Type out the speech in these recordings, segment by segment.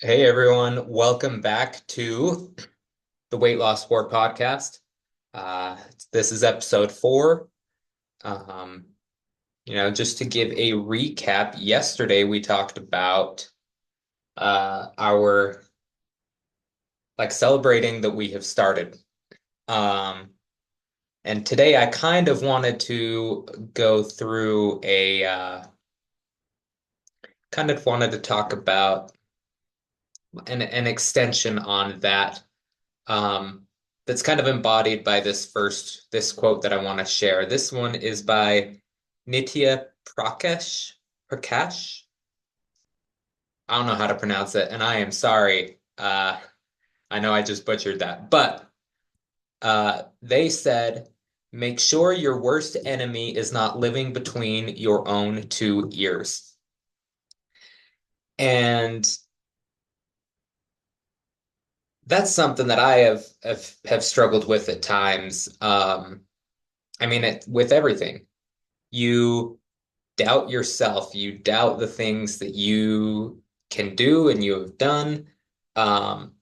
Hey everyone, welcome back to the Weight Loss Sport Podcast. Uh, this is episode 4. Um, just to give a recap, yesterday we talked about our celebrating that we have started. Um, and today I kind of wanted to go through talk about an extension on that. Um, that's kind of embodied by this quote that I want to share. This one is by Nitya Prakash. I don't know how to pronounce it, and I am sorry. I know I just butchered that, but they said, make sure your worst enemy is not living between your own two ears. And that's something that I have struggled with at times. With everything. You doubt yourself, you doubt the things that you can do and you have done. Um,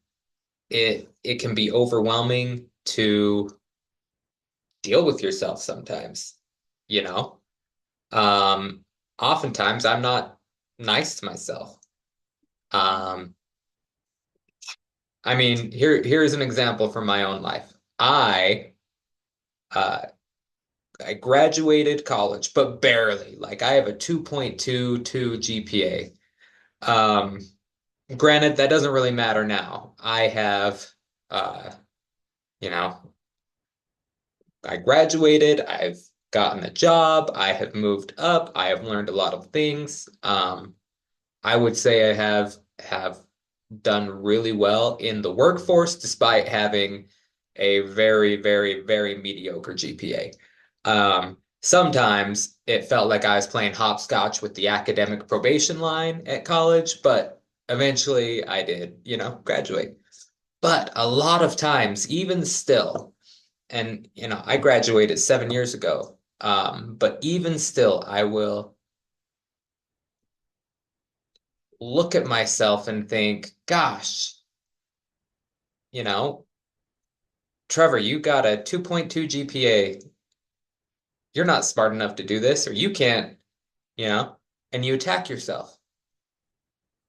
it can be overwhelming to deal with yourself sometimes, you know. Um, Oftentimes I'm not nice to myself. Um, here's an example from my own life. I uh I graduated college, but barely. Like I have a 2.22 GPA. Um, Granted, that doesn't really matter now. Uh, you know, I graduated, I've gotten a job, I have moved up, I have learned a lot of things. I would say I have done really well in the workforce despite having a very, very, very mediocre GPA. Sometimes it felt like I was playing hopscotch with the academic probation line at college, but eventually I did, graduate. But a lot of times, even still, and I graduated 7 years ago, but even still, I will look at myself and think, gosh, you know, Trevor, you got a 2.2 GPA. You're not smart enough to do this, or you can't, you know, and you attack yourself.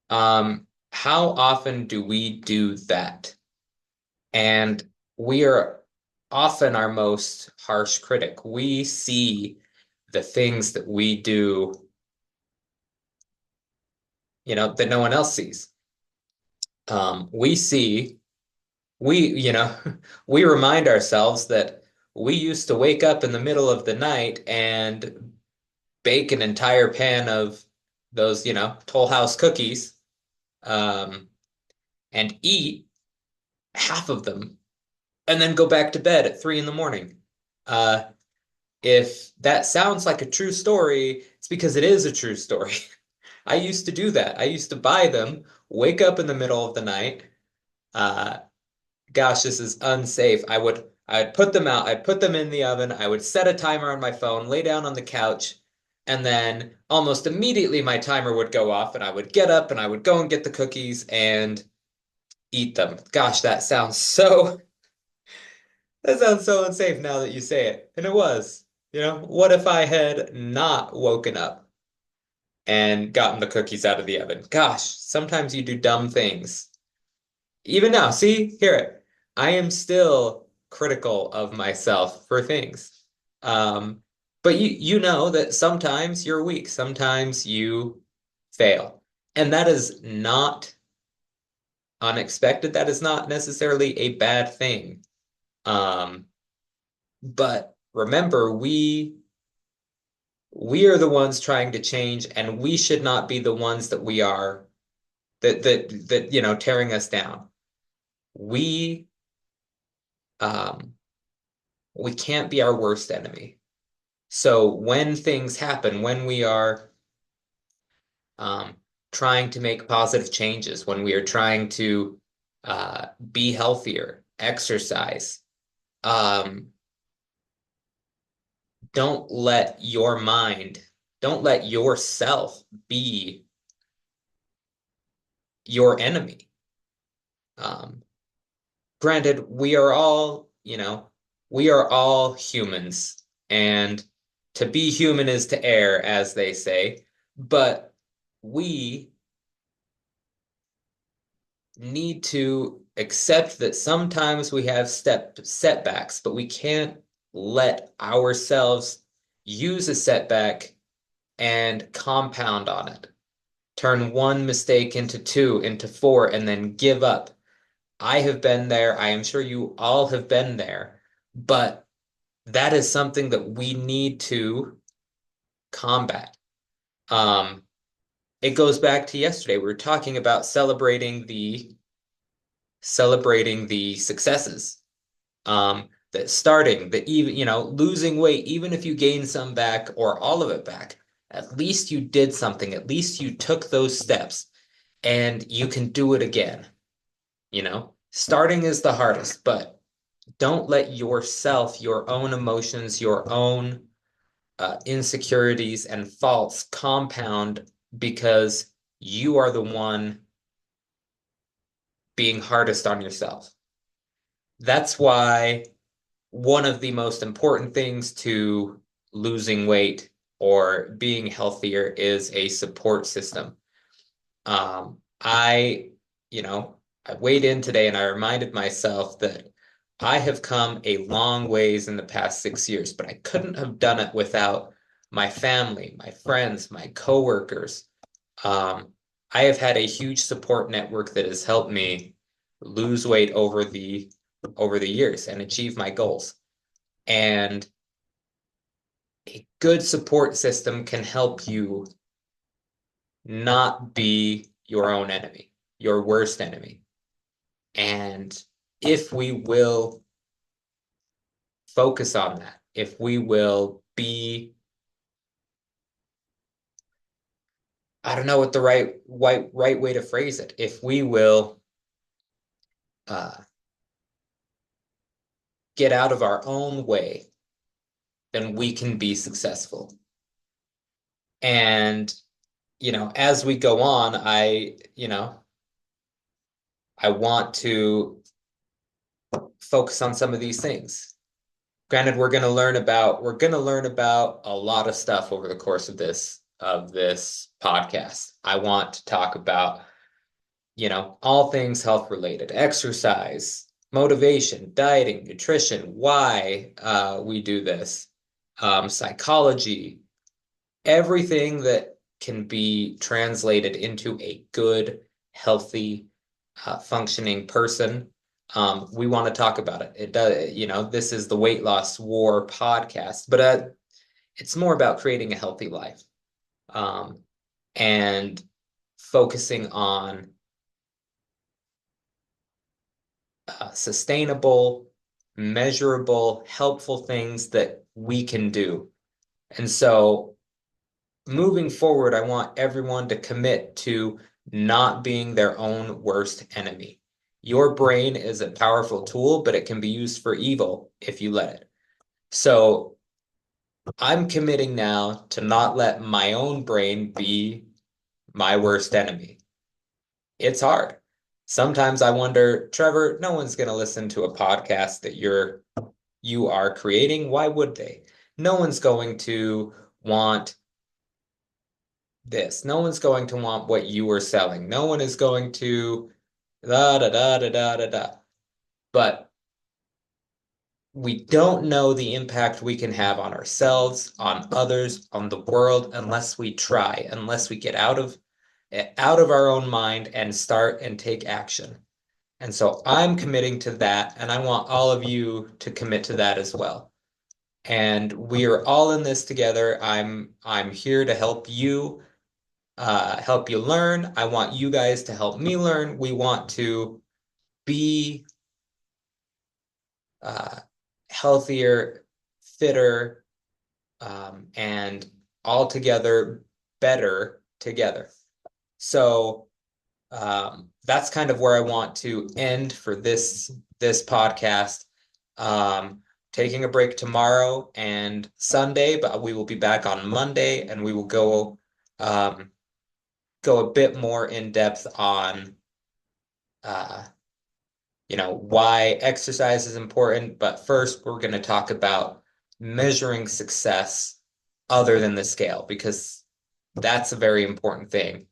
How often do we do that? And we are often our most harsh critic. We see the things that we do, that no one else sees. We see, we remind ourselves that we used to wake up in the middle of the night and bake an entire pan of those, Toll House cookies, um, and eat half of them and then go back to bed at 3 in the morning. Uh, if that sounds like a true story, it's because it is a true story. I used to do that. I used to buy them, wake up in the middle of the night. Uh, Gosh, this is unsafe. I'd put them out, I'd put them in the oven, I would set a timer on my phone, lay down on the couch, and then almost immediately my timer would go off and I would get up and I would go and get the cookies and eat them. Gosh, that sounds so unsafe now that you say it. And it was. What if I had not woken up and gotten the cookies out of the oven? Gosh, sometimes you do dumb things. Even now, see, hear it. I am still critical of myself for things. Um, but you know that sometimes you're weak, sometimes you fail. And that is not unexpected. That is not necessarily a bad thing. Um, but remember, we are the ones trying to change, and we should not be the ones that tearing us down. We um we can't be our worst enemy. So when things happen, when we are um, trying to make positive changes, when we are trying to be healthier, exercise, um, don't let your mind, don't let yourself be your enemy. Um, Granted, we are all, we are all humans, and to be human is to err, as they say, but we need to accept that sometimes we have setbacks, but we can't let ourselves use a setback and compound on it. Turn one mistake into two, into four, and then give up. I have been there. I am sure you all have been there, but that is something that we need to combat. Um, it goes back to yesterday. We were talking about celebrating the successes. That starting, that even, losing weight, even if you gain some back or all of it back, at least you did something. At least you took those steps and you can do it again. Starting is the hardest, but don't let yourself, your own emotions, your own insecurities and faults compound because you are the one being hardest on yourself. That's why one of the most important things to losing weight or being healthier is a support system. I, I weighed in today and I reminded myself that I have come a long ways in the past 6 years, but I couldn't have done it without my family, my friends, my coworkers. Um, I have had a huge support network that has helped me lose weight over the years and achieve my goals. And a good support system can help you not be your own enemy, your worst enemy. And if we will focus on that, if we will be, I don't know what the right way to phrase it, if we will uh, get out of our own way, then we can be successful. And, as we go on, I want to focus on some of these things. Granted, we're going to learn about a lot of stuff over the course of this podcast. I want to talk about, all things health related, exercise, motivation, dieting, nutrition, why we do this, psychology, everything that can be translated into a good, healthy, functioning person. We want to talk about it. It does, this is the Weight Loss War podcast, but it's more about creating a healthy life, um, and focusing on sustainable, measurable, helpful things that we can do. And so moving forward, I want everyone to commit to not being their own worst enemy. Your brain is a powerful tool, but it can be used for evil if you let it. So I'm committing now to not let my own brain be my worst enemy. It's hard. Sometimes I wonder, Trevor, no one's going to listen to a podcast that you are creating. Why would they? No one's going to want this. No one's going to want what you are selling. No one is going to da da da da da da da. But we don't know the impact we can have on ourselves, on others, on the world unless we try, unless we get out of our own mind and start and take action. And so I'm committing to that, and I want all of you to commit to that as well. And we are all in this together. I'm here to help you learn. I want you guys to help me learn. We want to be healthier, fitter, and altogether better together. So that's kind of where I want to end for this podcast. Taking a break tomorrow and Sunday, but we will be back on Monday, and we will go a bit more in depth on uh, why exercise is important. But first, we're going to talk about measuring success other than the scale, because that's a very important thing.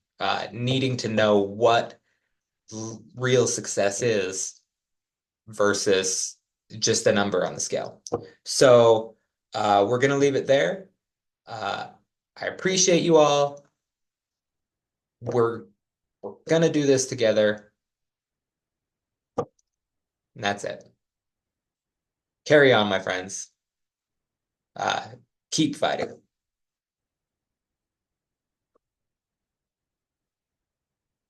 Needing to know what real success is versus just a number on the scale. So we're going to leave it there. I appreciate you all. We're going to do this together. And that's it. Carry on, my friends. Uh, keep fighting.